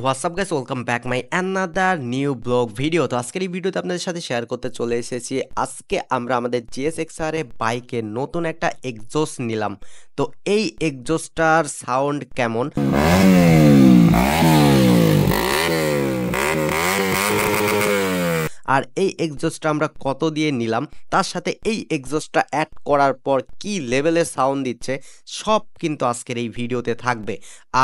WhatsApp guys, welcome back my another new blog video. তো আজকের এই ভিডিওতে আপনাদের সাথে শেয়ার করতে চলে এসেছি। আজকে আমরা আমাদের GSXR এ বাইকে নতুন একটা এক্সজস্ট নিলাম। তো এই এক্সজস্টটার সাউন্ড কেমন আর এই এক্সজস্টটা আমরা কত দিয়ে নিলাম, তার সাথে এই এক্সজস্টটা অ্যাড করার পর কি লেভেলের সাউন্ড দিচ্ছে, সব কিন্তু আজকের এই ভিডিওতে থাকবে।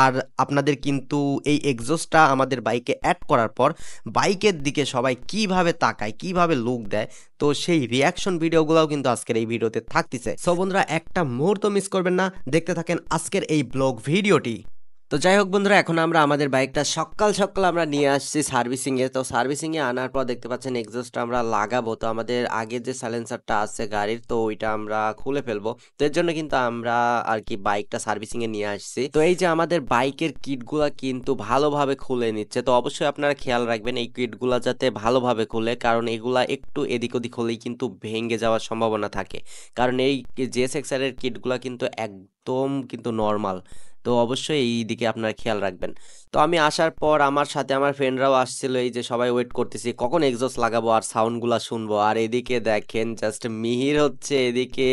আর আপনাদের কিন্তু এই এক্সজস্টটা আমাদের বাইকে অ্যাড করার পর বাইকের দিকে সবাই কিভাবে তাকায়, কিভাবে লুক দেয়, তো সেই রিয়াকশন ভিডিওগুলোও কিন্তু আজকের এই ভিডিওতে থাকতেছে। সো বন্ধুরা, একটা মুহূর্ত মিস করবেন না, দেখতে থাকেন আজকের এই ব্লগ ভিডিওটি। তো যাই হোক বন্ধুরা, এখন আমরা আমাদের বাইকটা সকাল সকাল আমরা নিয়ে আসছি সার্ভিসিংয়ে। তো সার্ভিসিংয়ে আনার পর দেখতে পাচ্ছেন এক্সজস্টটা আমরা লাগাবো। তো আমাদের আগের যে সাইলেন্সারটা আছে গাড়ির, তো ওইটা আমরা খুলে ফেলবো। তো এর জন্য কিন্তু আমরা আর কি বাইকটা সার্ভিসিংয়ে নিয়ে আসছি। তো এই যে আমাদের বাইকের কিটগুলা কিন্তু ভালোভাবে খুলে নিচ্ছে। তো অবশ্যই আপনারা খেয়াল রাখবেন এই কিটগুলা যাতে ভালোভাবে খুলে, কারণ এগুলা একটু এদিক ওদিক হলেই কিন্তু ভেঙে যাওয়ার সম্ভাবনা থাকে। কারণ এই GSXR এর কিটগুলা কিন্তু একদম কিন্তু নর্মাল। তো অবশ্যই এই দিকে আপনারা খেয়াল রাখবেন। তো আমি আসার পর আমার সাথে আমার ফ্রেন্ডরাও আসছিল, এই যে সবাই ওয়েট করতেছি কখন এক্সজস্ট লাগাবো আর সাউন্ডগুলা শুনবো। আর এদিকে দেখেন জাস্ট মিহির হচ্ছে এদিকে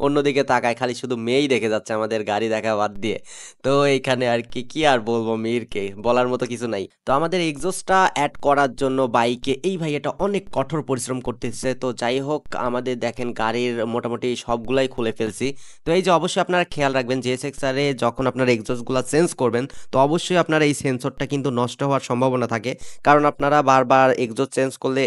অন্যদিকে তাকায়, খালি শুধু মেয়েই দেখে যাচ্ছে আমাদের গাড়ি দেখা বাদ দিয়ে। তো এইখানে আর কি কি আর বলবো, মিহিরকে বলার মতো কিছু নাই। তো আমাদের এক্সজস্টটা অ্যাড করার জন্য বাইকে এই ভাইয়াটা অনেক কঠোর পরিশ্রম করতেছে। তো যাই হোক, আমাদের দেখেন গাড়ির মোটামুটি সবগুলাই খুলে ফেলছি। তো এই যে অবশ্যই আপনারা খেয়াল রাখবেন GSXR এ যখন আপনারা এক্সজস্টগুলো চেঞ্জ করবেন, তো অবশ্যই আপনার এই সেন্সরটা কিন্তু নষ্ট হওয়ার সম্ভাবনা থাকে। কারণ আপনারা বারবার এক্সজস্ট চেঞ্জ করলে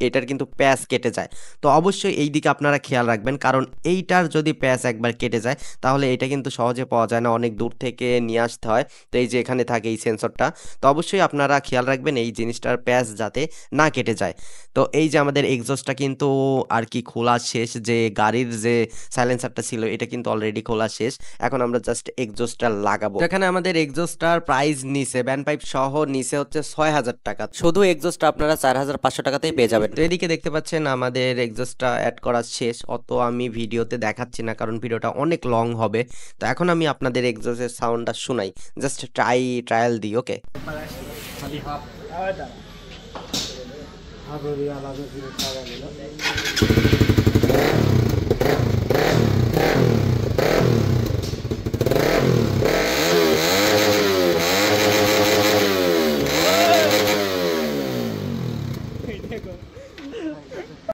এটার কিন্তু প্যাচ কেটে যায়। তো অবশ্যই এই দিকে আপনারা খেয়াল রাখবেন, কারণ এইটার যদি প্যাচ একবার কেটে যায় তাহলে এটা কিন্তু সহজে পাওয়া যায় না, অনেক দূর থেকে নিয়ে আসতে হয়। তো এই যে এখানে থাকে এই সেন্সরটা। তো অবশ্যই আপনারা খেয়াল রাখবেন এই জিনিসটার প্যাচ যাতে না কেটে যায়। তো এই যে আমাদের এক্সজস্টটা কিন্তু আর কি খোলা শেষ, যে গাড়ির যে সাইলেন্সারটা ছিল এটা কিন্তু অলরেডি খোলা শেষ। এখন আমরা জাস্ট এক্সজস্টটা লাগাবো। তো এখানে আমাদের এক্সজস্টটার প্রাইস নিচে ব্যান্ড পাইপ সহ নিচে হচ্ছে ৬,০০০ টাকা। শুধু এক্সজস্টটা আপনারা ৪,৫০০ টাকাতেই পেয়ে যাবেন। তো এদিকে দেখতে পাচ্ছেন আমাদের এক্সজস্টটা অ্যাড করা শেষ। অত আমি ভিডিওতে দেখাচ্ছি না, কারণ ভিডিওটা অনেক লং হবে। তো এখন আমি আপনাদের এক্সজস্টের সাউন্ডটা শোনাই, জাস্ট ট্রায়াল দিই। ওকে।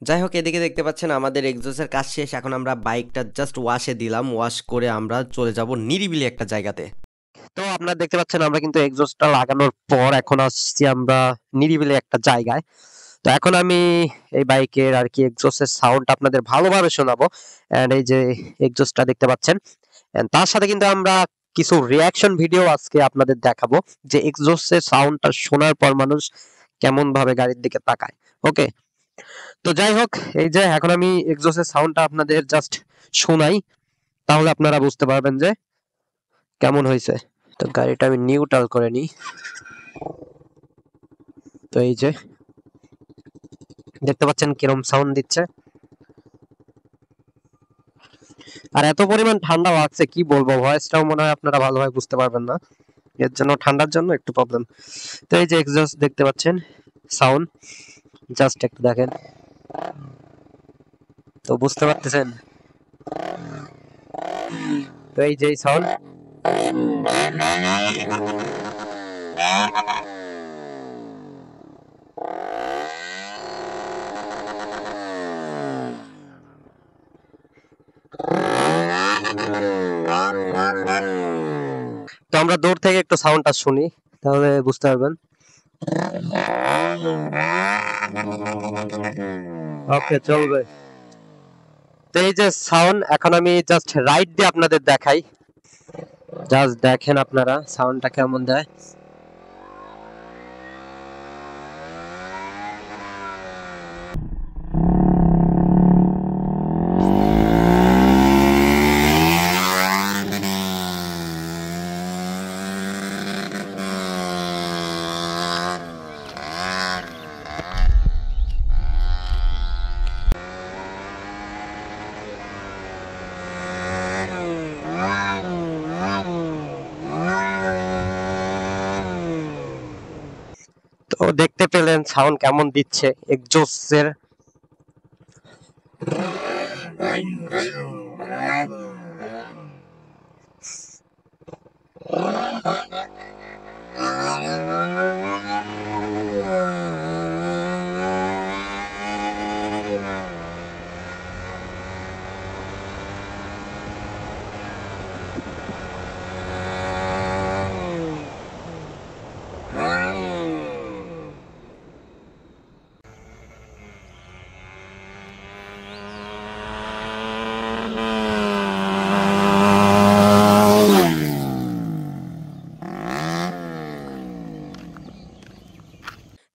যাই হোক, এদিকে দেখতে পাচ্ছেন আমাদের এক্সজস্টের কাজ শেষ। এখন আমরা বাইকটা জাস্ট ওয়াশে দিলাম, ওয়াশ করে আমরা চলে যাব নিরিবিলি একটা জায়গাতে। তো আপনারা দেখতে পাচ্ছেন আমরা কিন্তু এক্সজস্টটা লাগানোর পর এখন আসছি আমরা নিরিবিলি একটা জায়গায়। তো এখন আমি এই বাইকের আর কি এক্সজস্টের সাউন্ড আপনাদের ভালোভাবে শোনাবো। এন্ড এই যে এক্সজস্টটা দেখতে পাচ্ছেন, এন্ড তার সাথে কিন্তু আমরা কিছু রিয়াকশন ভিডিও আজকে আপনাদের দেখাবো, যে এক্সজস্টের সাউন্ডটা শোনার পর মানুষ কেমন ভাবে গাড়ির দিকে তাকায়। ওকে। তো যাই হোক, এই যে এখন আমি এক্সজস্টের সাউন্ডটা আপনাদের জাস্ট শোনাই, তাহলে আপনারা বুঝতে পারবেন যে কেমন হয়েছে। তো গাড়িটা আমি নিউট্রাল করে নিই। তো এই যে দেখতে পাচ্ছেন কিরকম সাউন্ড দিচ্ছে, আর এত পরিমাণ ঠান্ডা লাগছে কি বলবো, ভয়েসটাও মনে হয় আপনারা ভালোভাবে বুঝতে পারবেন না, এর জন্য ঠান্ডার জন্য একটু প্রবলেম। তো এই যে এক্সজস্ট দেখতে পাচ্ছেন সাউন্ড, জাস্ট একটু দেখেন, তো বুঝতে পারতেছেন। তো এই যে সাউন্ড, তো আমরা দূর থেকে একটু সাউন্ডটা শুনি, তাহলে বুঝতে পারবেন। ওকে, চলবে। তো এই যে সাউন্ড, এখন আমি জাস্ট রাইট দিয়ে আপনাদের দেখাই, জাস্ট দেখেন আপনারা সাউন্ডটা কেমন দেয়। সাউন্ড কেমন দিচ্ছে এক্সজস্টের।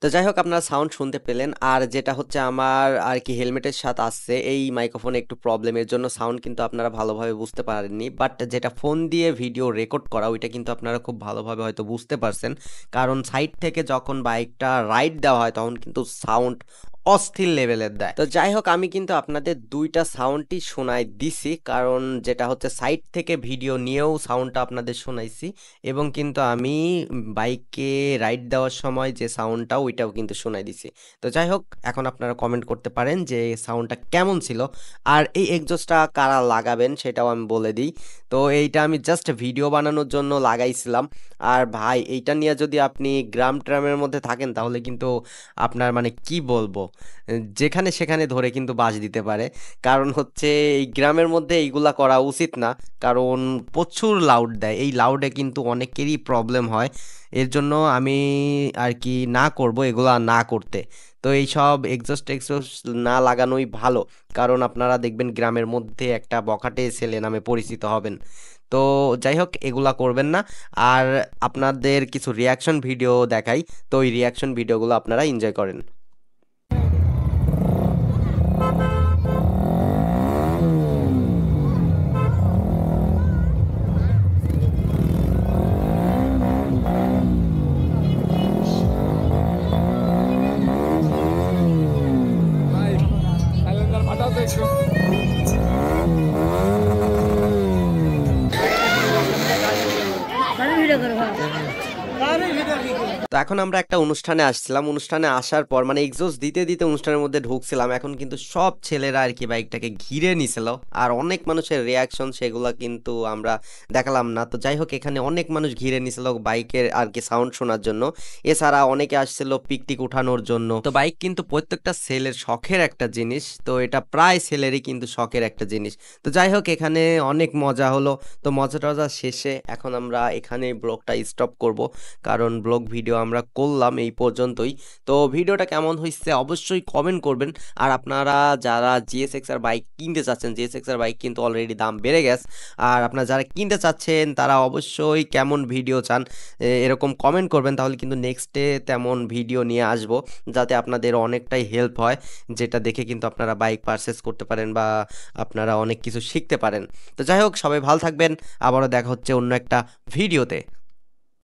তো যাই হোক আপনারা সাউন্ড শুনতে পেলেন। আর যেটা হচ্ছে আমার আর কি হেলমেটের সাথে আসছে এই মাইক্রোফোনে একটু প্রবলেমের জন্য সাউন্ড কিন্তু আপনারা ভালোভাবে বুঝতে পারেননি, বাট যেটা ফোন দিয়ে ভিডিও রেকর্ড করা ওইটা কিন্তু আপনারা খুব ভালোভাবে হয়তো বুঝতে পারছেন, কারণ সাইড থেকে যখন বাইকটা রাইড দেওয়া হয় তখন কিন্তু সাউন্ড অস্থির লেভেলের দেয়। তো যাই হোক আমি কিন্তু আপনাদের দুইটা সাউন্ডই শোনাই দিছি, কারণ যেটা হচ্ছে সাইড থেকে ভিডিও নিয়েও সাউন্ডটা আপনাদের শোনাইছি, এবং কিন্তু আমি বাইকে রাইড দেওয়ার সময় যে সাউন্ডটা ওইটাও কিন্তু শোনাই দিছি। তো যাই হোক এখন আপনারা কমেন্ট করতে পারেন যে সাউন্ডটা কেমন ছিল, আর এই এক্সজস্টটা কারা লাগাবেন সেটাও আমি বলে দিই। তো এইটা আমি জাস্ট ভিডিও বানানোর জন্য লাগাইছিলাম। আর ভাই এইটা নিয়ে যদি আপনি গ্রাম ট্রামের মধ্যে থাকেন তাহলে কিন্তু আপনার মানে কি বলবো, যেখানে সেখানে ধরে কিন্তু বাজ দিতে পারে। কারণ হচ্ছে এই গ্রামের মধ্যে এইগুলা করা উচিত না, কারণ প্রচুর লাউড দেয়। এই লাউডে কিন্তু অনেকেরই প্রবলেম হয়। এর জন্য আমি আর কি না করব এগুলা না করতে। তো এইসব এক্সজস্ট টেক্সজস্ট না লাগানোই ভালো, কারণ আপনারা দেখবেন গ্রামের মধ্যে একটা বখাটে ছেলে নামে পরিচিত হবেন। তো যাই হোক এগুলা করবেন না। আর আপনাদের কিছু রিয়াকশন ভিডিও দেখাই, তো ওই রিয়াকশন ভিডিওগুলো আপনারা এনজয় করেন। ভাই সাইলেন্সার ফাটাও তো একটু। তো এখন আমরা একটা অনুষ্ঠানে আসছিলাম, অনুষ্ঠানে আসার পর মানে এক্সজস্ট দিতে দিতে অনুষ্ঠানের মধ্যে ঢুকছিলাম, এখন কিন্তু সব ছেলেরা আর কি বাইকটাকে ঘিরে নিছিল। আর অনেক মানুষের রিয়াকশন সেগুলা কিন্তু আমরা দেখালাম না। তো যাই হোক এখানে অনেক মানুষ ঘিরে নিছিল বাইকের আর কি সাউন্ড শোনার জন্য। এছাড়া অনেকে আসছিল পিকটিক উঠানোর জন্য। তো বাইক কিন্তু প্রত্যেকটা ছেলের শখের একটা জিনিস, তো এটা প্রায় ছেলেরই কিন্তু শখের একটা জিনিস। তো যাই হোক এখানে অনেক মজা হলো। তো মজা টজা শেষে এখন আমরা এখানে ব্লগটা স্টপ করব, কারণ ব্লগ ভিডিও আমরা করলাম এই পর্যন্তই। তো ভিডিওটা কেমন হয়েছে অবশ্যই কমেন্ট করবেন। আর আপনারা যারা জিএসএক্স আর বাইক কিনতে চাচ্ছেন, জিএসএক্স আর বাইক কিন্তু অলরেডি দাম বেড়ে গেছে। আর আপনারা যারা কিনতে চাচ্ছেন তারা অবশ্যই কেমন ভিডিও চান এরকম কমেন্ট করবেন, তাহলে কিন্তু নেক্সটে তেমন ভিডিও নিয়ে আসবো, যাতে আপনাদের অনেকটাই হেল্প হয়, যেটা দেখে কিন্তু আপনারা বাইক পারচেস করতে পারেন বা আপনারা অনেক কিছু শিখতে পারেন। তো যাই হোক সবাই ভালো থাকবেন, আবারও দেখা হচ্ছে অন্য একটা ভিডিওতে।